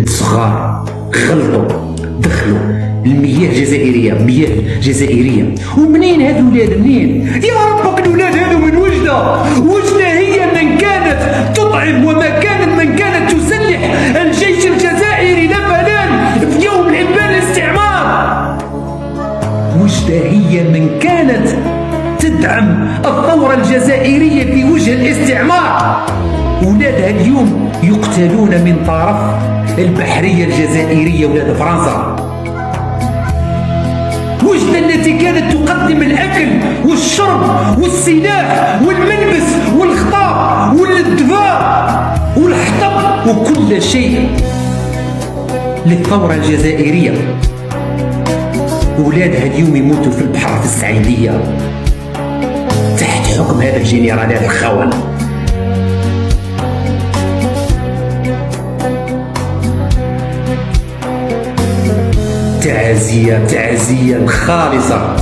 صغار غلطوا دخلوا المياه الجزائريه، مياه جزائريه. ومنين هاد الولاد؟ منين يا ربك الولاد هادو؟ من وجده هي من كانت تطعم وما كانت من كانت تسلح الجيش الجزائري لفلان في يوم العبال الاستعمار. وجده هي من كانت تدعم الثورة الجزائرية في وجه الاستعمار. ولادها اليوم يقتلون من طرف البحرية الجزائرية ولاد فرنسا. وجدة التي كانت تقدم الأكل والشرب والسلاح والملبس والخطاب والدفاع والحطب وكل شيء للثورة الجزائرية. ولادها اليوم يموتوا في البحر في السعيدية تحت حكم هذا الجنرالات الخونة. تعزية الخالصة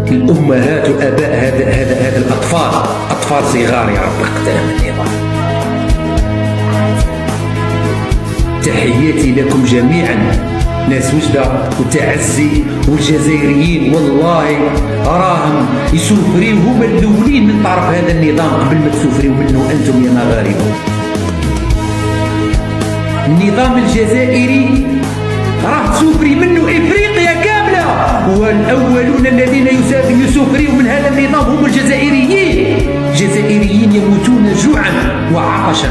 الأمهات وأباء هذا الأطفال، أطفال صغار يا رب اقتلهم النظام. تحياتي لكم جميعا ناس وجدة وتعزي والجزائريين، والله راهم يسوفريو هما الأولين من طرف هذا النظام قبل ما تسوفريو منه أنتم يا مغاربة. النظام الجزائري راه تسوفري منه افريقيا كامله، والاولون الذين يسوفرون من هذا النظام هم الجزائريين. الجزائريين يموتون جوعا وعطشا.